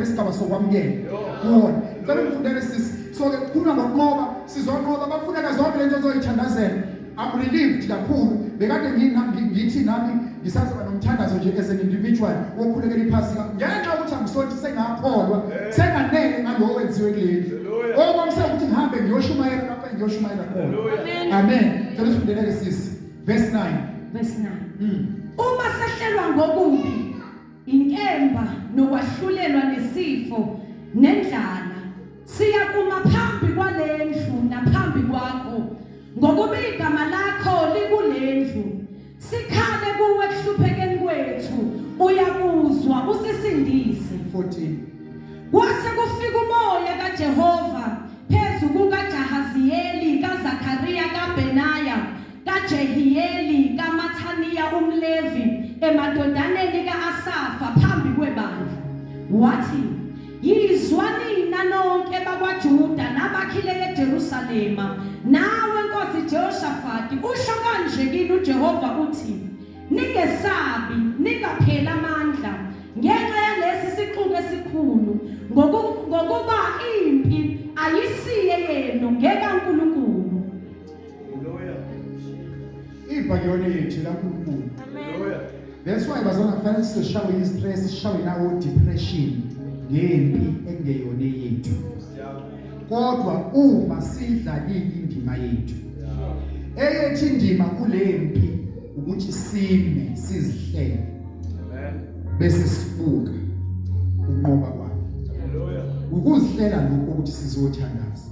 ngesigaba sokwamukela kuwona ngicela ngifundele sisi so ke kukhulunywa ngokunqoba sizonqoba bafuneka zonke lento ozoyithandazela. I'm relieved kakhulu bekade ngithi nami ngisazoba nomthandazo nje as an individual wokukhulekela iphasika ngenxa ukuthi angisothi sengakholwa senganele ngalo wenziwe kuleli okwamsela ukuthi ngihambe ngiyoshumayela lapha ngiyoshumayela khona. Amen. Ngicela sifundele sisi verse 9. Uma sehlelwa ngokubi inkemba nokwahlulelwa nesifo nendlala siyakuma phambi kwalendlu naphambi kwakho ngokuba igama lakho likulendlu sikhale kuwe kuhluphekeni kwethu uyakuzwa usisindise. 14. Kwase kufika umoya kaJehova phezu kukaJahaziyeli kaZakhariya kaBenaya kaJehiyeli kaMathaniya umlevi emadodaneni kaAsafa phambi kwebandla wathi yizwani nonke bakwaJuda nabakhile eJerusalema nawe Nkosi Jehoshafati usho kanje kini uJehova uthi ningesabi ningaphela amandla ngenxa yalesi sixuku esikhulu ngokuba impi ayisiye yenu ngekaNkulunkulu. Impa yona yethu kaNkulunkulu. That's why bazona kufanele sishawe istress sishawe nawo depression ngempi engeyona yethu. Kodwa uma sidlalile indima yethu eyethi indima kulempi ukuthi sime sizihlele bese sibuka unqoba kwakhe ukuzihlela lokho ukuthi sizothandaza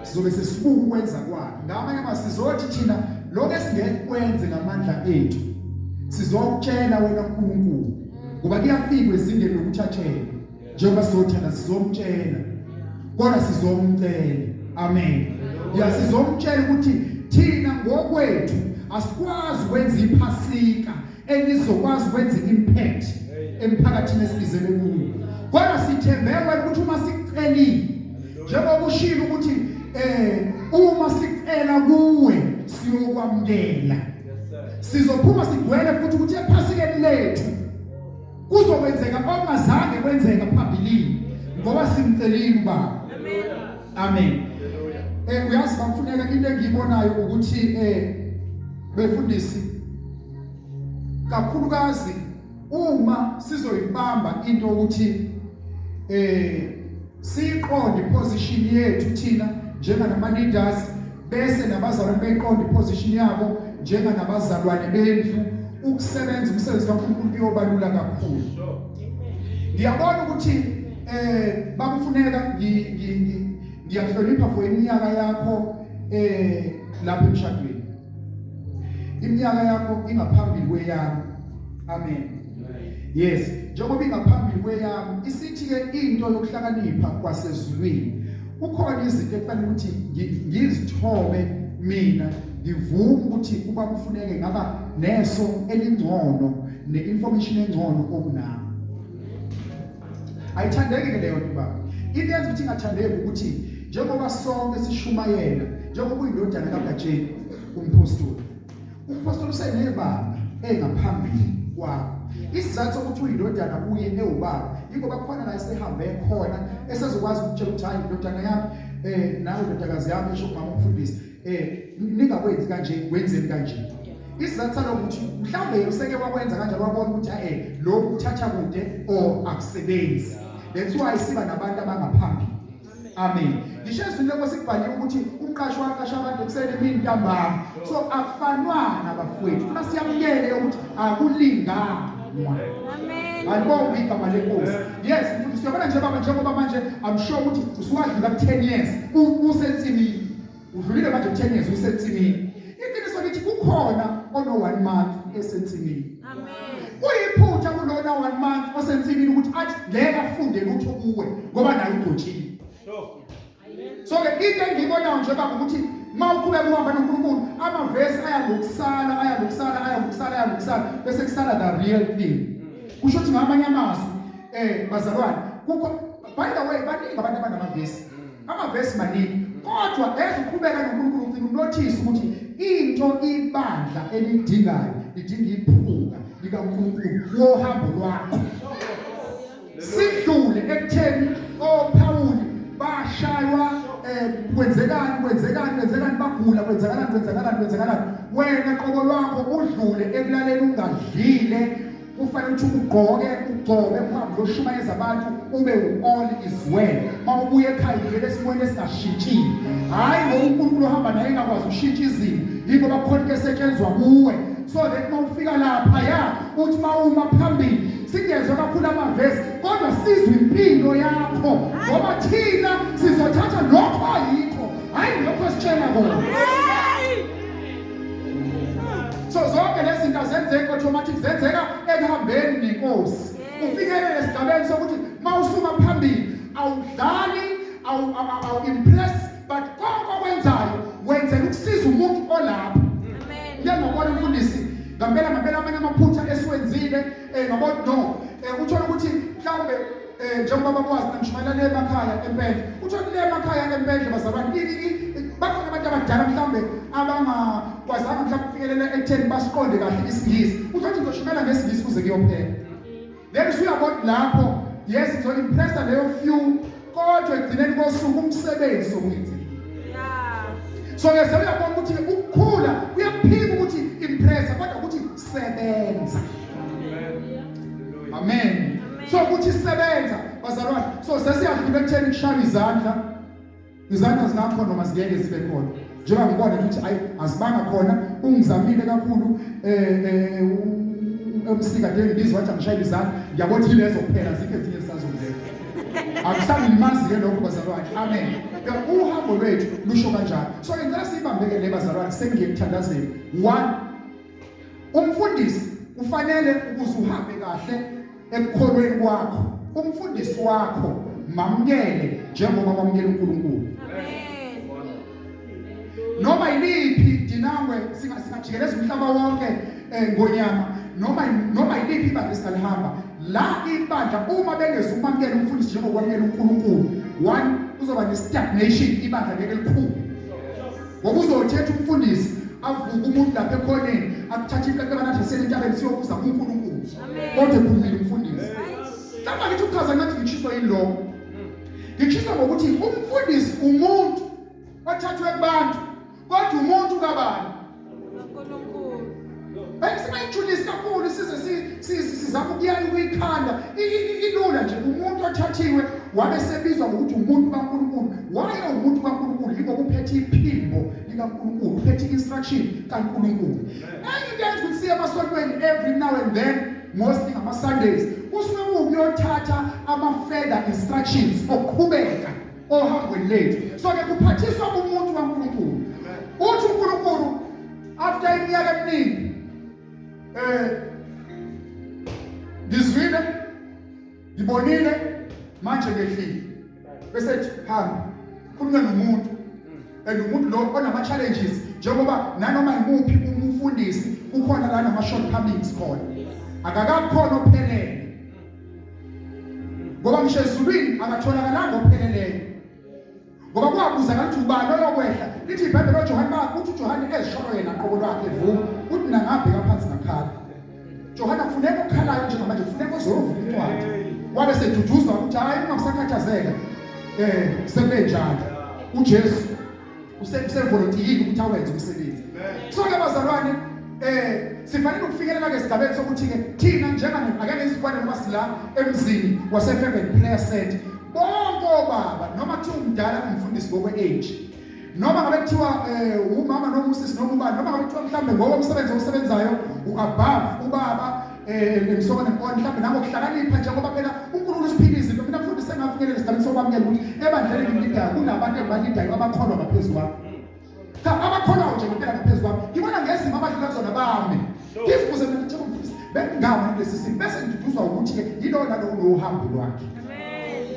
sizobe sesibuka ukwenza kwakhe ngamanye amasizothi thina lokho esingekwenze ngamandla ethu sizokutshela wena uNkulunkulu ngoba kuyafika ezingeni lokuthathela njengoba sizothanda sizomtshela kodwa sizomcela. Amen. Sizomtshela ukuthi thina ngokwethu asikwazi ukwenza iphasika elizokwazi ukwenza impact emphakathini esibizele kuwo. Kodwa sithembeke ukuthi uma sikucelile njengoba ushilo ukuthi uma sicela kuwe siyokwamukela. Sizophuma sigwele futhi ukuthi ephasikeni lethu kuzokwenzeka okungazange kwenzeka phambilini ngoba simcelile ubaba. Amen. Uyazi bakufuneka into engiyibonayo ukuthi befundisi kakhulukazi uma sizoyibamba into ukuthi siqonde position yethu thina njengama leaders bese nabazalwane beyiqonde position yabo njenganabazalwane bendlu ukusebenza umsebenzi kaNkulunkulu kuyobalula kakhulu. Ngiyabona ukuthi bakufuneka ngiyahlonipha for iminyaka yakho lapha emshadweni. Iminyaka yakho ingaphambili kweyami. Amen. Yes, njengoba ingaphambili kweyami isithi ke into yokuhlakanipha kwasezulwini ukhona izinto ekufanele ukuthi ngizithobe mina ngivume ukuthi kuba kufuneke ngaba neso elingcono neinformation engcono okunayo. Ayithandeki leyo nto baba. Into yenza ukuthi ingathandeki ukuthi njengoba sonke sishumayela njengoba uyindodana kaBajeni umpostoli. Umpostoli usenebaba engaphambili kwakho. Isizathu sokuthi uyindodana uye ewubaba ingoba khona la esehambe khona esezokwazi ukutshela ukuthi hayi indodana yami nawe indodakazi yami esho mama umfundisi ningakwenzi kanje kwenzeni kanje. Isizathu salokuthi mhlawumbe useke wakwenza kanjalo wabona ukuthi lo uthatha kude or akusebenzi. That's why siba nabantu abangaphambili. Amen. Ngisho lokho sikubhaliwe ukuthi umqashi waqasha abantu ekuseni emini ntambama. So akufanwana bafowethu. Funa siyamukele ukuthi akulingana. Amen. Ayibonge igama lenkosi. Yes, mfundisi siyabona nje baba njengoba manje I'm sure ukuthi usuwadlula 10 years usensimini. Udlulile manje 10 years usensimini. Iqiniso lithi kukhona ono 1 month esensimini. Amen. Uyiphutha kulona 1 month osensimini ukuthi athi ngeke afunde lutho kuwe ngoba nayo ugotshile. So ke into engiyibonayo nje baba ukuthi mawuqhubeka uhamba noNkulunkulu amavesi ayangokusala bese kusala the real thing. Kusho ukuthi ngamanye amazwi bazalwane kukho by the way baningi abantu abanamavesi. Amavesi maningi kodwa ezoqhubeka noNkulunkulu ucina unotice ukuthi into ibandla elidingayo lidinga iphunga likaNkulunkulu wohambo lwakho. Sidlule ekutheni kwenzekani bagula kwenzakalani wena qobo lwakho udlule ekulaleni ungadlile kufanele ukuthi ugqoke phambi loshumayeza abantu ube all is well mawubuye ekhaya ngeke esimweni esingashintshile hayi ngoba uNkulunkulu ohamba naye engakwazi ukushintsha izimo yiko bakhona ke setshenzwa kuwe so that mawufika lapha ya uthi mawuma phambili singezwe kakhulu amavesi kodwa sizwe impilo yakho ngoba thina sizothatha lokho ayikho hayi lokho sitshela kona so zonke lezi zinto zenzeka automatic zenzeka ekuhambeni nenkosi ufikelele esigabeni sokuthi mawusuma phambili awudlali impress but konke okwenzayo wenzela ukusiza umuntu olapha ngiyangibona umfundisi ngempela amanye amaphutha esiwenzile ngabona no uthola ukuthi mhlawumbe njengoba bakwazi namshumayela emakhaya empendle uthola le emakhaya empendle bazalwane bakhona abantu abadala mhlawumbe abangakwazanga mhlawumbe ukufikelela ekutheni basiqonde kahle isingisi uthola ukuthi uzoshumela ngesingisi kuze kuyophela then usuyabona lapho yes izoimpressa leyo few kodwa egcineni kosuku umsebenzi sokuyenza so yesebe uyabona ukuthi ukukhula kuyaphika ukuthi impressa kodwa ukuthi sebenza amen so ukuthi sebenza bazalwane so sesiyadlula ekutheni kushaya izandla zingakho noma zingeke zibe khona njengoba ngibona ukuthi azibanga khona ungizamile kakhulu umsika deni ngizwa wathi angishayile izandla ngiyabona ilezo kuphela zikho ezinye zisazongena akusabi limazi ke lokho bazalwane amen uhambo lwethu lusho kanjalo so ngicela sibambeke le bazalwane sengiyekuthandazeni one umfundisi ufanele ukuze uhambe kahle ekukholweni kwakho umfundisi wakho mamukele njengoba wamukela uNkulunkulu amen noma yiliphi dinangwe singajikeleza umhlaba wonke ngonyama noma yiliphi ibandla esalihamba la ibandla uma bengezumamukela umfundisi njengoba wamukela uNkulunkulu one kuzoba ne-stagnation ibandla ngeke likhulu ngoba uzothetha umfundisi avuka umuntu lapha ekhoneni akuthatha iqeqeba nathi selentabeni siyokuza kuNkulunkulu kodwa ephumile umfundisi lapha ngithi ukuchaza ngathi ngichiswa yini lokho ngichiswa ngokuthi umfundisi umuntu othathwe kubantu kodwa umuntu kabani uNkulunkulu Singayijulisi kakhulu sizama ukuyala ukuyikhanda ilula nje umuntu othathiwe wabe sebizwa ngokuthi umuntu kaNkulunkulu waye umuntu kaNkulunkulu yiko kuphethe iphimbo likaNkulunkulu kuphethe instruction kaNkulunkulu engiyenza ukuthi siye emasontweni every now and then mostly ngama Sundays kusuke ukuyothatha ama-further instructions okuqhubeka ohambweni lethu so ke kuphathiswa umuntu kaNkulunkulu uthi uNkulunkulu after iminyaka eminingi ngizwile ngibonile manje ngehlile bese hamba khulume nomuntu umuntu lo onama challenges njengoba nanoma imuphi umfundisi ukhona la nama shortcomings khona akakakhona ophelele ngoba ngisho ezulwini akatholakalanga opheleleyo ngoba kwabuza ukuthi ubani oyokwehla lithi iBhayibheli loJohane uthi uJohane ezishoro yena qobo lwakhe vuma uthi nangabheka phansi ngakhala Johana kufuneka ukhalayo nje manje kufuneka uzovula incwadi wabe seduduzwa ukuthi hayi ungakusakhathazeka sebenjani uJesu usevolunteer ukuthi awenze umsebenzi so ke bazalwane sifanele ukufikelela ke esigabeni sokuthi ke thina njengani akeke isikwane ngoba sila emzini waseFeven Prayer Set bonke obaba noma kuthiwa umdala umfundisi ngokwe age noma ngabe kuthiwa umama noma usisi noma ubani noma ngabe kuthiwa mhlambe ngoba umsebenzi osebenzayo uabove ubaba emsokwane nkoni mhlambe nabo kuhlakanipha njengoba phela uNkulunkulu usiphile izinto mina mfundisi engafinyelele esigabeni sokwamukela ukuthi ebandleni ngilidayo kunabantu abalidayo abakholwa ngaphezulu kwami abakholwa nje ngempela ngaphezulu kwami ngibona ngezimo abadlula zona bami ngizibuze mina njengomfundisi bengawa kulesi simo bese ngiduduzwa ukuthi ke yilo nalo uhambo lwakhe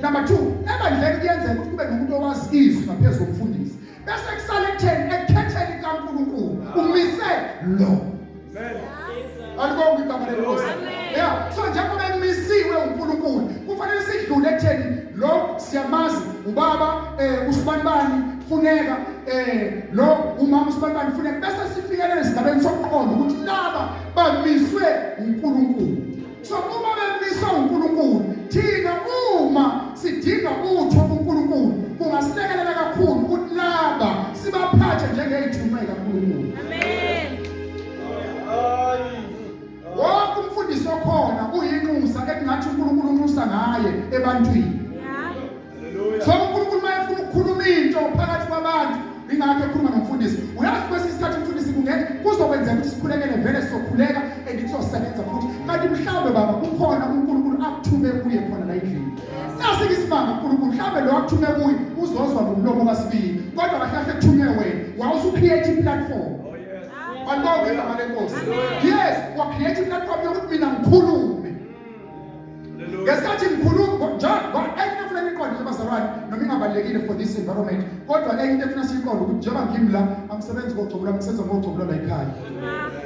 number 2 ebandleni kuyenzeka ukuthi kube nomuntu owazi izwi ngaphezulu komfundisi bese kusale ekukhetheni kaNkulunkulu umise lo alibonga igama lenkosi yeah so njengoba emisiwe uNkulunkulu kufanele sidlule ekutheni lo siyamazi ubaba usibanibani funeka lo umama usibanibani funeka bese sifikelele esigabeni sokuqonda ukuthi laba bamiswe uNkulunkulu so uma bemiswe uNkulunkulu thina uma sidinga utho uNkulunkulu kungasilekelela kakhulu ukuthi laba ukhulumisana ngaye ebantwini. So uNkulunkulu mayefuna ukukhuluma into phakathi kwabantu ingakho ekhuluma nomfundisi. Uyazi kwesinye isikhathi umfundisi kuzokwenzeka ukuthi sikhulekele vele sizokhuleka sosebenza futhi. Kanti mhlawumbe baba kukhona uNkulunkulu akuthume kuye khona la endlini. Nasi isimanga uNkulunkulu mhlawumbe lo akuthume kuye uzozwa ngomlomo kaSibili. Kodwa kahle ekuthume wena wawusucreate i-platform. Walonke igama lenkosi. Yes, wa-create i-platform yokuthi mina ngikhulume. Ngesikhathi ngikhuluma enye efuna niqonde nje bazalwane noma ingabalekile for this environment kodwa enye into efuna siyiqonde ukuthi njengoba ngimi la angisebenzi ngocobula ngisenza ngocobula la ekhaya.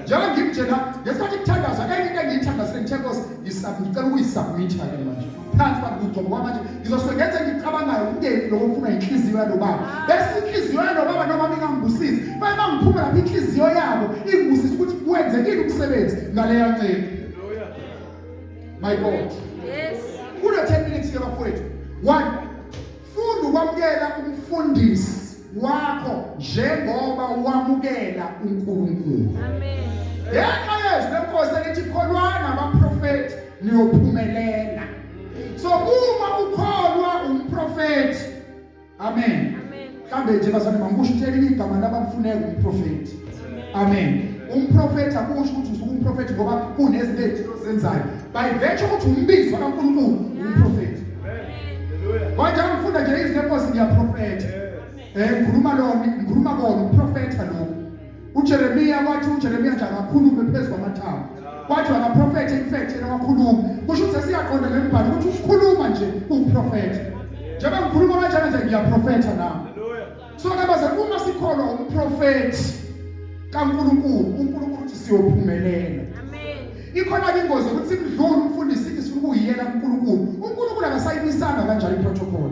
Njengoba ngimtshela ngesikhathi kuthandaza enye into engiyithandazile ngithekos ngicela ukuyisubmitha ke manje. Phansi kwakugcobo kwamanje ngizosengenza ngicabangayo umndeni lo ofuna inhliziyo yalo baba. Bese inhliziyo yalo baba noma ngingangibusisi. Bayima ngiphuma lapha inhliziyo yabo ingibusisi ukuthi kwenzekile umsebenzi ngale yancela. My God. Yes. Kule 10 minutes ke bafowethu. 1. Funda ukwamukela umfundisi wakho njengoba wamukela uNkulunkulu. Amen. Yes, lenkosi elithi kholwana abaprofeti niyophumelela. So uma ukholwa umprofeti. Amen. Amen. Mhlambe nje bazane mangisho ukuthi igama labamfuneka umprofeti. Amen. Umprofeti akusho ukuthi usukumprofeti ngoba kunezinto ezizenzayo. By virtue ukuthi umbizwa kaNkulunkulu umprofeti. Amen. Manje ngifunda nje izinto enkosi ngiyaprofeta. Ngikhuluma kona umprofeta lo. uJeremiya wathi uJeremiya nje akakhulume phezulu kwamathambo. Kwathi akaprofeti infact yena wakhuluma. Kusho ukuthi siyaqonda lembhalo ukuthi ukukhuluma nje umprofeti. Njengoba ngikhuluma kanjani nje ngiyaprofeta nami. So ke baze uma sikholwa umprofeti kaNkulunkulu, uNkulunkulu uthi siyophumelela. Amen. Ikhona ke ingozi ukuthi simdlule umfundisi sithi sifuna ukuyiyela uNkulunkulu. uNkulunkulu akasayimisanga kanjalo iprotocol.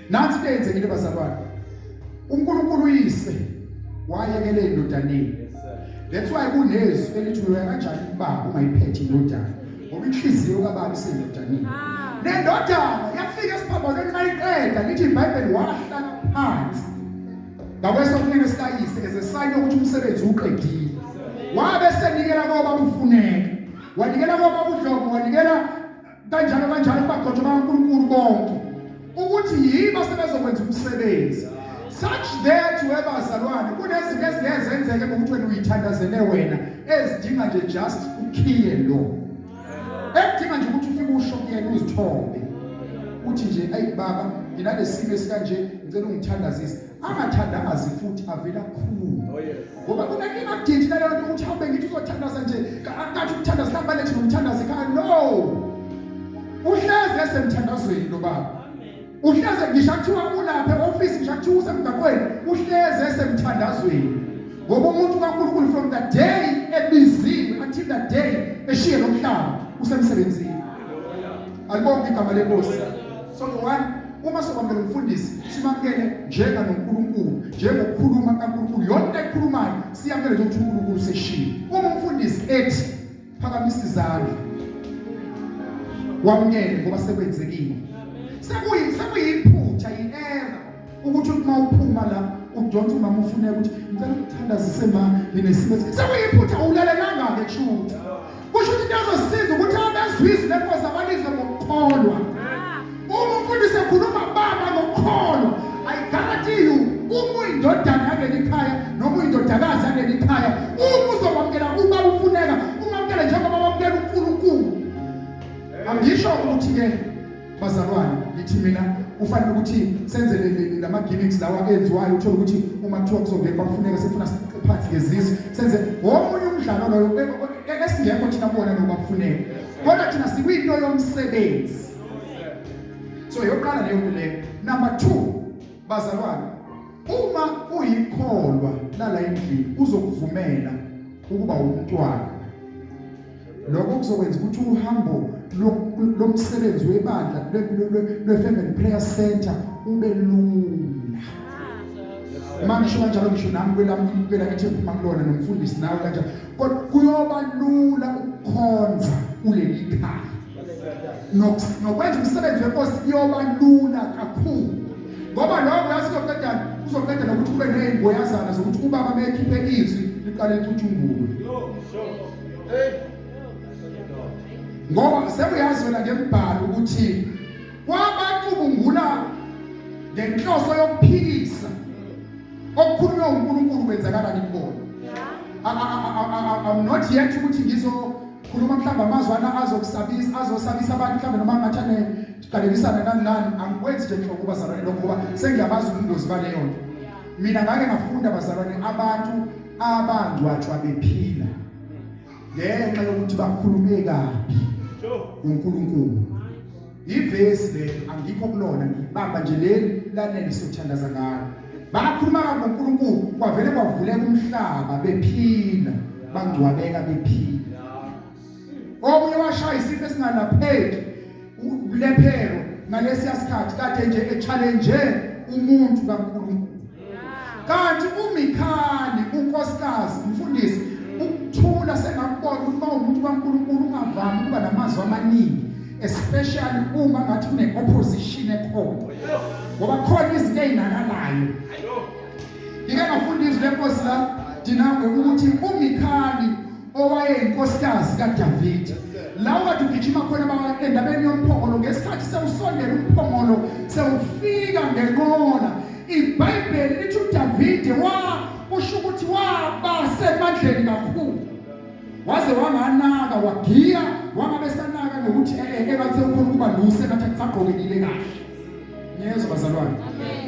Nansi into eyenzekile bazalwane. uNkulunkulu uyise wayekele indodaneni. That's why kunezwi elithi uya kanjani ubaba ungayiphethe indodana. Ngoba inhliziyo kaBaba isendodaneni. Le ndodana yafika esiphambanweni mayiqeda lithi iBhayibheli wahlala phansi. Ngakwesokunene sikayise as a sign yokuthi umsebenzi uqedile. Wabe senikela ngoba ufuneka. Wanikela ngoba udlomo, wanikela kanjalo kubagcotshwa kaNkulunkulu bonke. Ukuthi yiba sebezokwenza umsebenzi. Such that webazalwane kunezinto ezingenzeke ngokuthi wena uyithandazele wena ezidinga nje just ukhiye lo. Edinga nje ukuthi ufike ushokele uzithobe. Uthi nje ayi baba nginale simo esikanje ngicela ungithandazise. Angathandazi futhi avela khulu. Ngoba kunenkinga akudingi leyo nto ukuthi awube ngithi uzothandaza nje akathi ukuthandaza hamba lethi nomthandazi ekhaya. No. Uhleze esemthandazweni lo baba. Uhleze ngisho kuthiwa ulapha e-office ngisho kuthiwa usemgaqweni uhleze esemthandazweni. Ngoba umuntu kaNkulunkulu from that day ebiziwe until that day eshiye lo mhlaba usemsebenzini. Alibonke igama lenkosi. So one uma sokwamukela umfundisi simamukele njenga noNkulunkulu njengokukhuluma kaNkulunkulu yonke into ekhulumayo siyamukele nje ukuthi uNkulunkulu seshiye. Uma umfundisi ethi phakamisa izandla wamukele ngoba sekwenzekile. Sekuyiphutha i-error ukuthi uma uphuma la udonsa umama ufuneka ukuthi ngicela ukuthandazise ma linesimo sekuyiphutha ulalelanga ke kushuthi. Kusho ukuthi into ezosiza ukuthi abezwisi lenkosi abalizwe ngokukholwa. Uma umfundisi ekhuluma baba ngokukholwa, I guarantee you uma uyindodana yaleli khaya noma uyindodakazi yaleli khaya uma uzokwamukela ubaba ufuneka umamukele njengoba wamukela uNkulunkulu. Angisho ukuthi ke bazalwane ngithi mina ufanele ukuthi senze lama gimmicks lawa enziwayo uthola ukuthi uma kuthiwa kuzongena bafuneka sifuna phansi ngezizwe senze omunye umdlalo lo esingekho thina kubona nokufuneka kodwa thina sikwinto yomsebenzi. So yoqala leyo nto leyo. Number 2 bazalwane uma uyikholwa lala endlini uzokuvumela ukuba umntwana. Lokho kuzokwenza ukuthi uhambo lomsebenzi webandla le-Family Prayer Center ube lula. Manje kanjalo ngisho nami kwela ithembu makulona nomfundisi nawe kanjalo. Kodwa kuyoba lula ukukhonza kuleli khaya. Nokwenza umsebenzi wenkosi kuyoba lula kakhulu. Ngoba lokho uzoqeda nokuthi ube nezingboyazana zokuthi ubaba mekhiphe izwi liqale licutshungulwe. ngoba sekuyazi wena ngembhalo ukuthi wabacubungula ngenhloso yokuphikisa okukhulunywa uNkulunkulu kwenzakala kubona. I'm not yet ukuthi ngizokhuluma mhlawumbe amazwana azosabisa abantu mhlawumbe noma ngathane siqalekisana nani angikwenzi nje nhlobo bazalwane lokho ngoba sengiyabazi ubungozi baleyo nto. Mina ngake ngafunda bazalwane abantu abangcwatshwa bephila ngenxa yokuthi bakhulume kabi uNkulunkulu. Ivesi le angikho kulona ngibamba nje leli lanele sothandaza ngalo. Bakhuluma kabi uNkulunkulu kwavele kwavuleka umhlaba bephila bangcwabeka bephila. Omunye washaya isifo esingalapheki ulephero ngalesi isikhathi kade nje echallenge umuntu kaNkulunkulu. Kanti uMikhali unkosikazi umfundisi ukuthula sengakubona ukuthi umuntu kaNkulunkulu ungavami ukuba namazwi amaningi especially uma ngathi kune opposition ekhona ngoba khona izinto ezinakalayo. Ngike ngafundisa lenkosi la dinangwe ukuthi uMikhali owayeyinkosikazi kaDavid lawo kade ugijima khona endabeni yomphongolo ngesikhathi sewusondela umphongolo sewufika ngenqola. iBhayibheli lithi uDavid usho ukuthi waba semandleni kakhulu waze wanganaka wagiya wangabesanaka nokuthi ebathe ukhona kuba luse ngathi kusagqokekile kahle. Ngiyezwa bazalwane.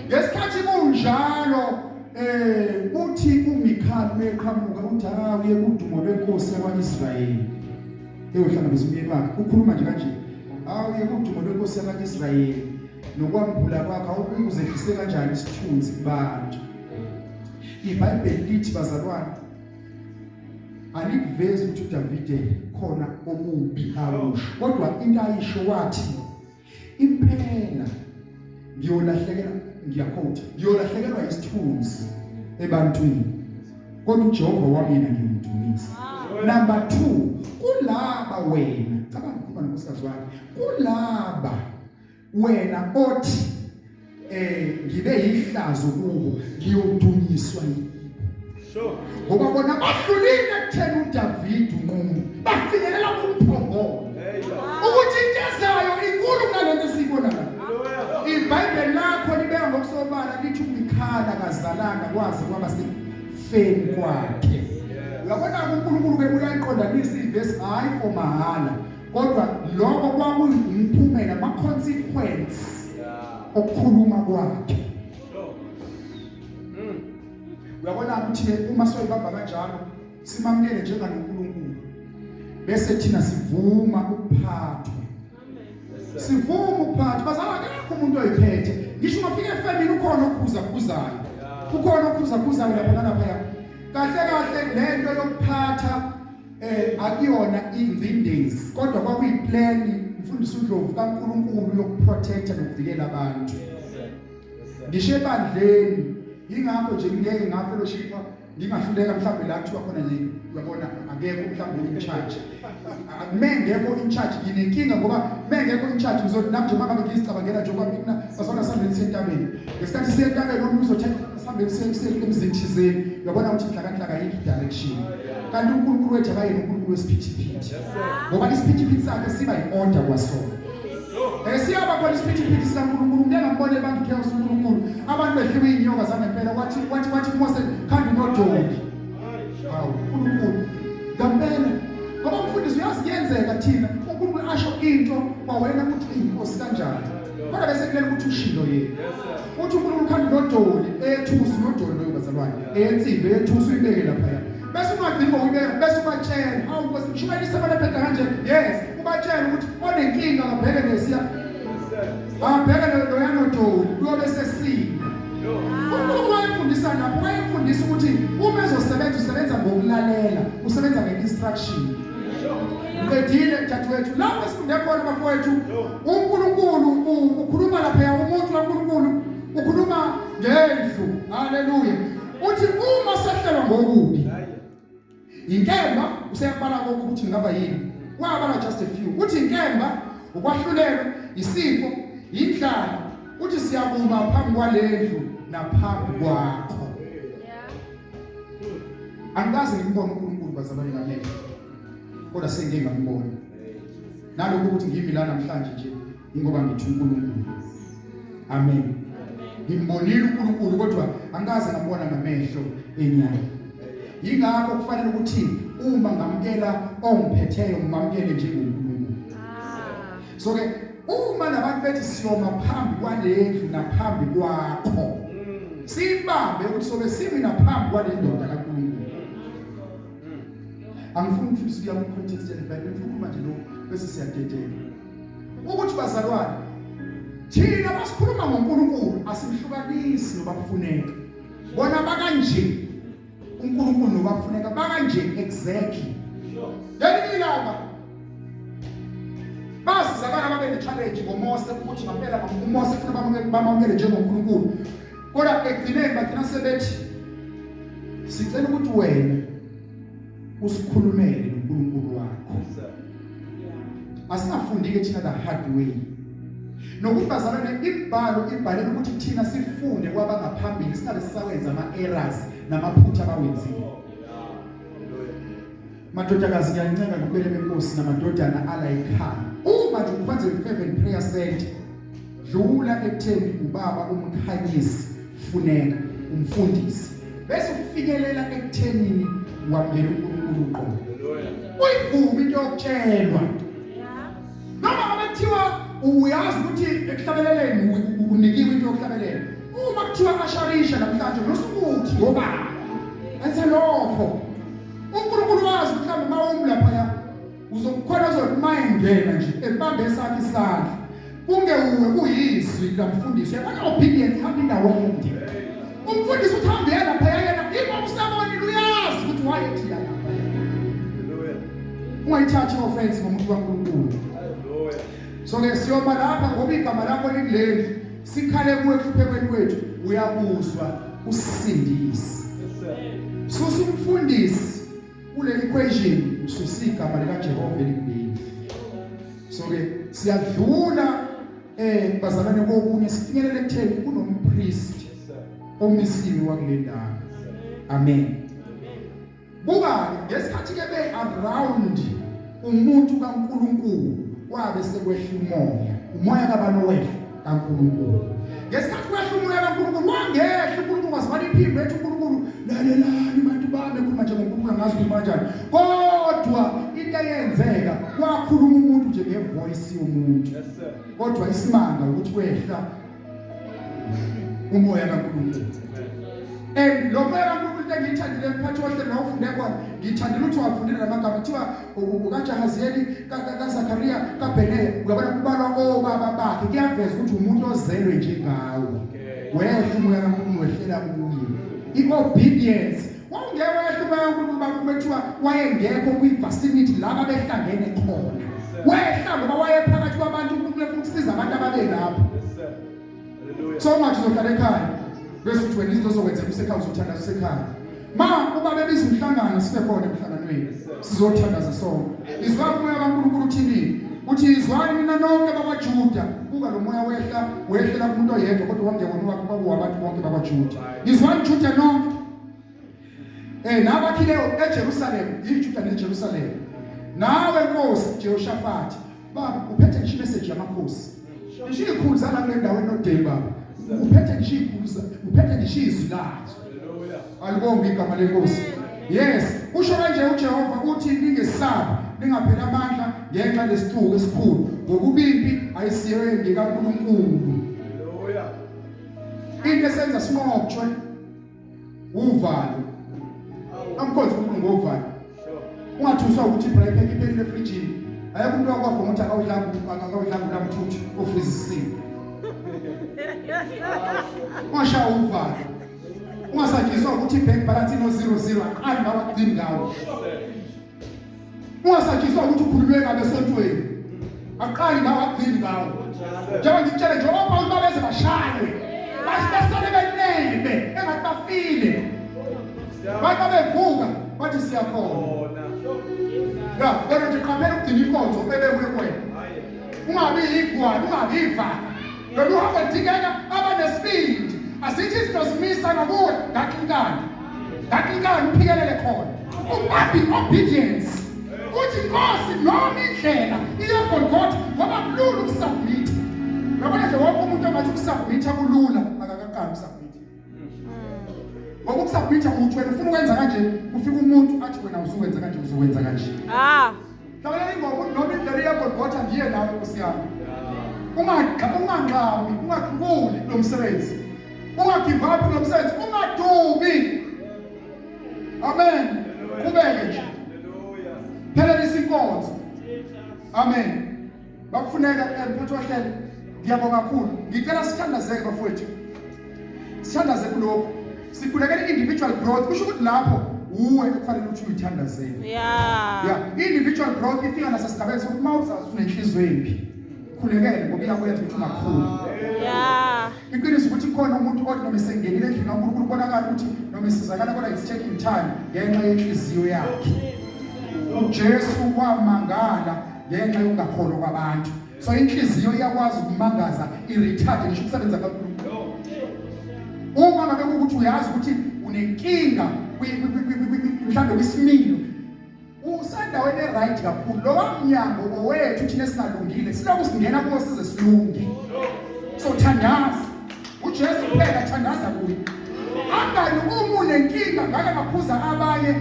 Ngesikhathi kunjalo uthi uMikhali meqhamuka uthi uye kudumo lwenkosi yakwaIsrayeli. Eyohlangabeza umyeni wakhe ukhuluma nje kanje. Uye kudumo lwenkosi yakwaIsrayeli nokwambula kwakhe awukuzehlise kanjani isithunzi kubantu. iBhayibheli lithi bazalwane alikuvezi ukuthi uDavid khona omubi akusho kodwa into ayisho wathi impela ngiyolahlekelwa isithunzi ebantwini kodwa uJehova wamina ngiyamdumisa. Number 2 kulaba wena cabanga ukuba nonkosikazi wakhe kulaba wena othi ngibe yihlazo kubo ngiyodunyiswa yibo. Ngoba bona bahlulile ekutheni uDavid unqunu bafinyelela kumphongolo ukuthi into ezayo inkulu kunalento esiyibonayo. iBhayibheli lakho libeka ngokusobala lithi uMikhali akazalanga kwaze kwaba sefeni kwakhe. Uyabona uNkulunkulu ke uyayiqondanisa ivesi hayi for mahala kodwa lokho kwakuyimphumela ama consequence okukhuluma kwakhe. Uyabona ukuthi uma soyibamba kanjalo simamukele njenganoNkulunkulu bese thina sivuma ukuphathwa. Sivuma ukuphathwa bazalwane akekho umuntu oyiphethe. Ngisho ungafika efamily ukhona okhuzayo. Ukhona okhuzayo lapha nalapha. Kahle lento yokuphatha akuyona imvindezi kodwa kwakuyiplan mfundisi uNdlovu kaNkulunkulu yokuprotecta nokuvikela abantu. Ngisho ebandleni ingakho nje ngeke ngafellowship ngingahluleka mhlawumbe la kuthiwa khona nje uyabona akekho mhlawumbe in charge. Mengekho in charge nginenkinga ngoba mengekho in charge ngizothi nami nje mangabe ngizicabangela nje ngoba mina basona sambeni sentabeni ngesikhathi sentabeni noma uzothetha sambeni emzithizeni uyabona ukuthi inhlaka yikho direction. Kanti uNkulunkulu wethu akayena uNkulunkulu wesiphithiphithi ngoba isiphithiphithi sakhe siba yi-order kwasona. Siyaba khona isiphithiphithi sikaNkulunkulu ngiyangambona abantu chaos uNkulunkulu abantu bedliwe inyoka zangempela wathi Mose khanda unodoli. Hawu uNkulunkulu ngempela ngoba umfundisi uyaziyenzeka thina uNkulunkulu asho into kwawena ukuthi inkosi kanjani kodwa bese kulela ukuthi ushilo yena uthi uNkulunkulu khanda unodoli ethusi unodoli loyo bazalwane ensimbi ethusi uyibeke lapha bese ungagcina uyibeka bese ubatshela hawu Nkosi mshumayelisa abantu phela kanje yes ubatshela ukuthi onenkinga ngabheke nesiya abheke loyanodoli kuyobe sesina. UNkulunkulu wayefundisa lapho wayefundisa ukuthi uma ezosebenza usebenza ngokulalela usebenza nge-instruction. Ngedile dadewethu lapho sifunde khona bafowethu uNkulunkulu ukhuluma lapha umuntu kaNkulunkulu ukhuluma ngendlu. Haleluya. Uthi uma sehlelwa ngokubi inkemba useyabala ukuthi ngaba yini wabala just a few. Uthi inkemba ukwahlulelwa isifo indlala uthi siyabuma phambi kwalendlu naphambi kwakho. Angikaze ngimbone uNkulunkulu bazalwane ngamehlo kodwa sengike ngambona. nalokho ukuthi ngimi la namhlanje nje ingoba ngithi uNkulunkulu. Amen. Ngimbonile uNkulunkulu kodwa angikaze ngambona ngamehlo enyama. Yingakho kufanele ukuthi uma ngamkela ongiphetheyo ngimamkele njengoNkulunkulu. So ke uma nabantu bethi siyoma phambi kwalendlu naphambi kwakho, sibambe ukuthi sobe simi naphambi kwalendoda kaNkulunkulu. Angifuni ukuthi siya ku context ya Bible, ngifuna manje lo bese siyadedela. Ukuthi bazalwane, thina basikhuluma ngoNkulunkulu asimhlukanisi noba kufuneka. Bona bakanje uNkulunkulu noba kufuneka bakanje exactly. Yini laba? Basiza abana babe ne-challenge ngoMose ukuthi ngempela uMose ufuna bamamukele njengoNkulunkulu. Kodwa ekugcineni bagcina sebethi sicela ukuthi wena usikhulumele noNkulunkulu wakho. Asingafundi-ke thina the hard way. Nokuthi bazalwane imibhalo ibhalela ukuthi thina sifunde kwabangaphambili singabe sisawenza ama-errors namaphutha abawenzile. Madodakazi ngiyanceka ngobele benkosi namadodana ala ekhaya. Uma nje ukwenza i-fervent prayer center, dlula ekutheni ubaba umkhanyisi funeka umfundisi. Bese ufinyelela ekuthenini wamukela uNkulunkulu uqobo. Uyivume into yokutshelwa. Noma ngabe kuthiwa uyazi ukuthi ekuhlabeleleni unikiwe into yokuhlabelela. Uma kuthiwa asharisha namhlanje nosukuthi ngobani. Enze lokho. uNkulunkulu wazi ukuthi mhlawumbe mawumi lapha uzokukhona uzokumayengena nje ebambe esakhe isandla. Kungewuwe kuyizwi lamfundisi. Yabona obedience hamba indawo yonke. Umfundisi uthambela lapha yena ingoba usabonile uyazi ukuthi wayethi lapha. Ungayithathi offense ngomuntu kaNkulunkulu. So ke siyoba lapha ngoba igama lakho likuleli sikhale kuwe kuhluphekweni kwethu uyabuzwa usindisi. Susa umfundisi kule equation ususa igama lika Jehova elikuleli. So ke siyadlula bazalwane kokunye sifinyelele ekutheni kunompriest omisiwe wakule ndawo. Amen. Buka ngesikhathi ke be around umuntu kaNkulunkulu wabe sekwehla umoya kabani wehla kaNkulunkulu. Ngesikhathi kwehla umoya kaNkulunkulu wangehla uNkulunkulu wasibani iphimbo ethi uNkulunkulu lalelani bantu bami ekhuluma nje ngoNkulunkulu ngazi ukuthi kanjani. Kodwa into eyenzeka kwakhuluma umuntu nje ngevoice yomuntu. Kodwa isimanga ukuthi kwehla umoya kaNkulunkulu. Lo moya kaNkulunkulu engiyithandile mphathi wonke nawufunde kwami ngithandile ukuthi wafundile lamagama kuthiwa ukaJahaziyeli kaZakhariya kaBheneya uyabona kubalwa obaba bakhe kuyaveza ukuthi umuntu ozelwe njengawe. Wehla umoya kaNkulunkulu wehlela kuye. I-obedience wawungewehla umoya kaNkulunkulu bakuthiwa wayengekho kwi-vicinity laba behlangene khona. Wehla ngoba wayephakathi kwabantu uNkulunkulu efuna ukusiza abantu ababe lapho. So much uzohlala ekhaya bese uthi wena izinto zokwenzeka usekhaya uzothandaza usekhaya. Ma uba bebiza umhlangano sibe khona emhlanganweni sizothandaza sonke. Izwa umoya kaNkulunkulu uthini? Uthi izwani mina nonke bakwaJuda. Buka lo moya wehlela kumuntu oyedwa kodwa wangewona wakho kwabantu bonke bakwaJuda. Izwani Juda nonke. Nabakhileyo eJerusalem, iJuda neJerusalem. Nawe Nkosi Jehoshaphat, baba uphethe ngisho message yamakhosi. Ngisho ikhuluza la kule ndawo enodeba. Uphethe ngisho ikhuluza, uphethe ngisho izwi lazo. Haleluya. Alibonge igama leNkosi. Yes, usho kanje uJehova uthi ningesabi, ningaphela amandla ngenxa lesixuku esikhulu. Ngokubimbi ayisiyewe ngikaNkulunkulu. Haleluya. Into esenza sinqotshwe uvalo. Amkhonza uNkulunkulu ngovalo. Ungathuswa ukuthi ibrayiphe iphelile efrijini. Ayekho umuntu wakho ngothi akawudlanga lamthuthi ofrizisiwe. Washa uvalo. Ungasajiswa ukuthi bank balance ino 00 aqali bawagcini ngawo. Ungasajiswa ukuthi ukhululwe ngabe esontweni. Aqali bawagcini ngawo. Njengoba ngitshele nje abantu babeze bashaye. Basisale benebe engathi bafile. Bathi bevuka bathi siyakhona. Ya, kodwa nje qaphela ukugcina inkonzo ebekwe kuwena. Ungabi igwala, ungabi ivaka. Lo hamba dingeka abanespeed. Asithi sizosimisa ngakuwe ngakinkani. Ngakinkani uphikelele khona. Ungabi obedience. uthi Nkosi noma indlela iyagolgotha ngoba kulula ukusubmit. Yabona nje wonke umuntu ongathi ukusubmit kulula akakaqali ukusubmit. Ngoba ukusubmit uthi wena ufuna ukwenza kanje ufika umuntu athi wena usuwenza kanje uzokwenza kanje. Hlawula ingoba noma indlela iyagolgotha ngiye nawe Nkosi yami. Ungangxami, ungaqhubuli lo msebenzi. Ungagive up lo msebenzi, ungadubi. Amen. Kubeke nje. Phela isinkonzo. Amen. Bakufuneka mphathi wahlelo. Ngiyabonga kakhulu. Ngicela sithandazeke bafowethu. Sithandaze kuloko. Sikhulekele individual growth. Kusho ukuthi lapho uwe kufanele ukuthi uyithandazeke. Yeah. Individual growth ifika nasesigabeni sokuthi mawuzazi unenhliziyo embi. Khulekele ngoba iyakwenza ukuthi ungakhuli. Iqiniso ukuthi khona umuntu othi noma esengenile endlini kaNkulunkulu ubonakala ukuthi noma esizakala kodwa it's taking time ngenxa yenhliziyo yakhe. uJesu wamangala ngenxa yokungakholwa kwabantu. So inhliziyo iyakwazi ukumangaza iretard ngisho ukusebenza kaNkulunkulu. Uma ngabe ukuthi uyazi ukuthi unenkinga mhlambe kwisimilo usendaweni eright kakhulu lo wamnyango owethu thina singalungile siloku singena kuwo size silungi. So thandaza uJesu kuphela thandaza kuye. Angani uma unenkinga ngake ngaphuza abanye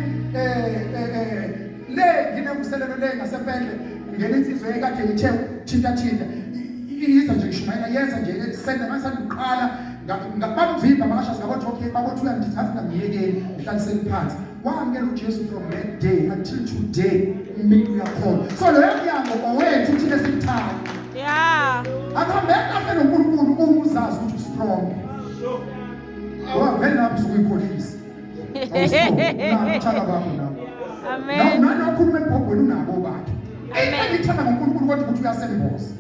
le nginemvuselelo le ngasependle ngene insizwe ekade ithe thinta iyiza nje ngishumayela yenza nje senda ngasanda uqala ngabamvimba makasha singabathi okay babothi uyandithatha ngiyekeni ngihlaliseni phansi. Wamkela uJesu from that day until today imini uyakhona. So lo yanyango owethu thina simthanda. Akambeka kahle noNkulunkulu uma uzazi ukuthi ustrong. Vele lapho sokuyikhohlisa. Awuthanda bakho nawe. Amen. Nalo ukhuluma ebhobweni unabo bakhe. Ngithanda ngoNkulunkulu kodwa ukuthi uyasemboza.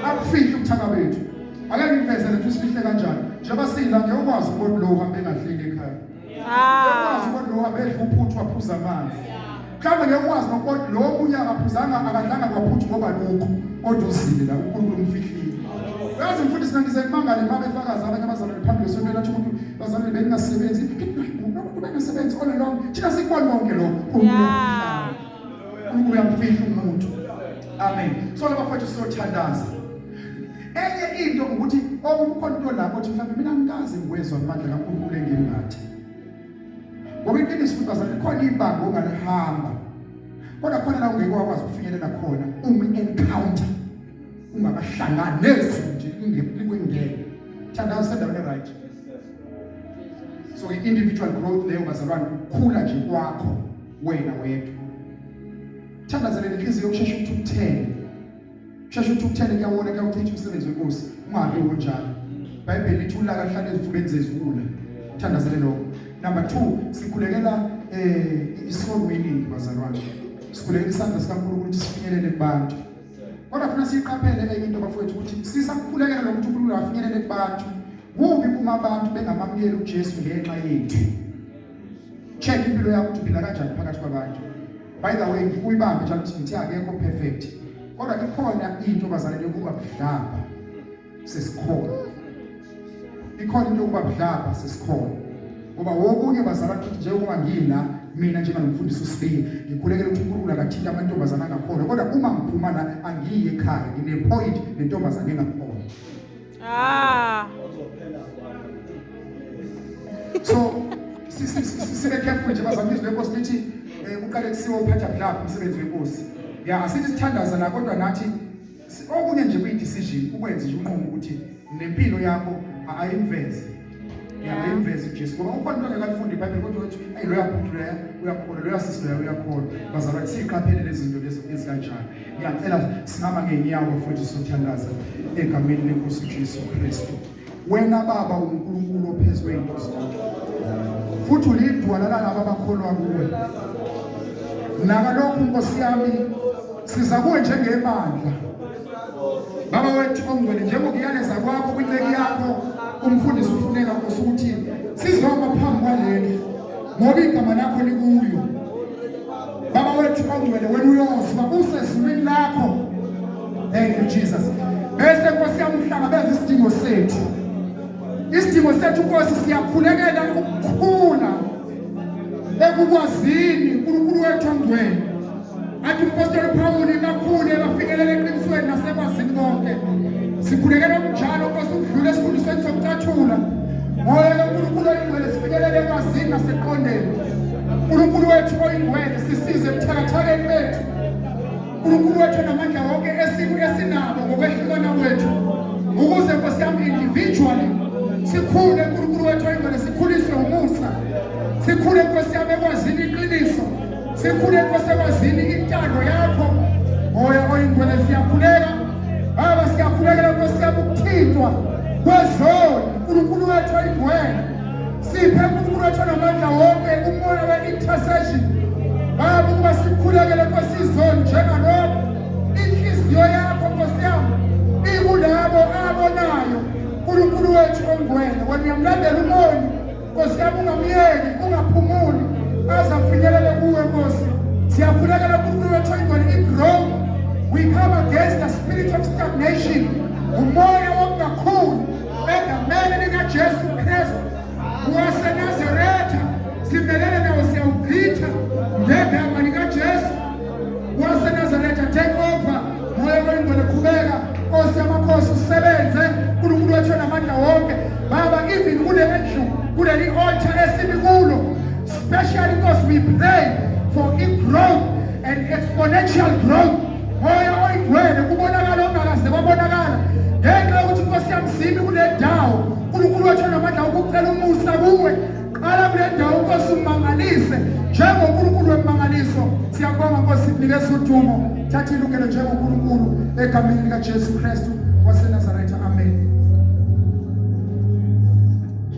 Akufihli ukuthaka bethu. Ake ngivezele ukuthi usifihle kanjani. Njengoba sila ngeke ukwazi ukuthi lo uhambe engadlile ekhaya. Ukwazi ukuthi lo uhambe edla uphuthu waphuza amanzi. Mhlawumbe ngeke ukwazi ukuthi lo omunye akaphuzanga akadlanga kwaphuthu ngoba lokho kodwa uzile la uNkulunkulu umfihlile. Uyazi mfundisi nangisemangale mabefakaza abanye abazalwane phambili sonke lathi umuntu bazalwane bengasebenzi bengasebenzi all along thina sikubona konke lokho uNkulunkulu uyamfihla umuntu. Amen. So labafowethu sothandaza. Enye into ukuthi okukhona into lapho ukuthi mhlawumbe mina ngikaze ngiwezwa amandla kaNkulunkulu engimngathi. Ngoba iqiniso ukuthi bazalwane khona ibanga ongalihamba. Kodwa khona la ungeke wakwazi ukufinyelela khona uma encounter ungakahlangani nezwi nje likwengeke. Thandaza sendaweni right. So individual growth leyo bazalwane ukukhula nje kwakho wena wedwa. Thandazele inhliziyo yokushesha ukuthene. Shesha ukuthene kuyawona kuyawuchitha umsebenzi wenkosi. Ungabe unjalo. iBhayibheli lithi ulaka lihlale ezifubeni zezula. Thandazele lokho. Number 2 sikhulekela isoul winning bazalwane. Sikhulekela isandla sikaNkulunkulu ukuthi sifinyelele kubantu. Kodwa funa siqaphele enye into bafowethu ukuthi sisakhulekela lokuthi uNkulunkulu afinyelele kubantu. Kubi kuma abantu bengamamukeli uJesu ngenxa yethu. Check impilo yakho ukuthi uphila kanjani phakathi kwabantu. By the way ngikuyibambe njalo ukuthi ngithi akekho perfect. Kodwa ikhona into bazalwane yokuba budlapha sesikhona. Ikhona into yokuba budlapha sesikhona. Ngoba wokunye bazalwane ukuthi njengoba ngila mina njengalomfundisi uSibiya ngikhulekela ukuthi uNkulunkulu akathinta amantombazana angakhona. Kodwa uma ngiphuma la angiye ekhaya ngine point lentombazane engakhona. So sibe careful nje bazalwane lenkosi lithi uqale kusiwa uphatha budlapha umsebenzi wenkosi. Asithi sithandaza la kodwa nathi okunye nje kuyidecision ukwenza nje unqomo ukuthi nempilo yakho ayimveze. Ayimveze uJesu. Ngoba ukhona into engakafunda iBhayibheli kodwa uthi lo yaphuthu la uyakhona lo yasisi la uyakhona. Bazalwane siqaphele lezi zinto lezi ezikanjani. Ngiyacela singama ngenyawo futhi sothandaza egameni lenkosi uJesu Kristu. Wena Baba uNkulunkulu ophezulu wenkosi. Futhi ulidwala laba abakholwa kuwe. Nakalokho Nkosi yami siza kuwe njengebandla. Baba wethu ongcwele njengokuyaleza kwakho kwinceku yakho umfundisi ufuneka ukuthi sizoma phambi kwaleli ngoba igama lakho likuyo. Baba wethu ongcwele wena uyozwa usezulwini lakho. Thank you Jesus. Bese Nkosi yami uhlangabeza isidingo sethu. Isidingo sethu Nkosi siyakhulekela ukukhula ekukwazini uNkulunkulu wethu ongcwele athi umpostoli Pawuli kakhulu bafikelele eqinisweni nasekwazini konke. Sikhulekela njalo Nkosi ukudlula esifundisweni sokucathula. Moya kaNkulunkulu oyingcwele sifikelele ekwazini naseqondeni. uNkulunkulu wethu oyingcwele sisize ebuthakathakeni bethu. uNkulunkulu wethu namandla wonke esinabo ngokwehlukana kwethu. Ukuze Nkosi yami individually sikhule uNkulunkulu wethu oyingcwele sikhuliswe umusa. Sikhule Nkosi yami ekwazini iqiniso. Sikhule Nkosi ekwazini intando yakho. Moya oyingcwele siyakhuleka. Baba siyakhulekela Nkosi yami ukuthintwa kwezoni. uNkulunkulu wethu oyingcwele siphe uNkulunkulu wethu namandla wonke umoya we-intercession. Baba ukuba sikhulekele Nkosi izoni njengalokho inhliziyo yakho Nkosi yami ikulabo abonayo. uNkulunkulu wethu ongcwele wena uyamlandela umoni Nkosi yami ungamyeki ungaphumuli aze afinyelele kuwe Nkosi. Siyakhulekela uNkulunkulu wethu oyingcwele i-growth. We come against the spirit of stagnation. Umoya wokungakhuli egameni likaJesu Kristu waseNazaretha simelele nawo siyawugqitha ngegama likaJesu waseNazaretha. Take over moya oyingcwele, qhubeka Nkosi yamakhosi usebenze uNkulunkulu wethu namandla wonke. Baba even kule endlu kuleli altar esibi kulo, especially because we pray for growth and exponential growth. Moya oyingcwele kubonakala ongakaze kwabonakala ngenxa yokuthi Nkosi yami sibi kule ndawo. uNkulunkulu wethu namandla ukucela umusa kuwe. Qala kule ndawo Nkosi umangalise njengoNkulunkulu wemangaliso. Siyabonga Nkosi kunikeza udumo. Thatha ilungelo njengoNkulunkulu egameni likaJesu Kristu waseNazaretha.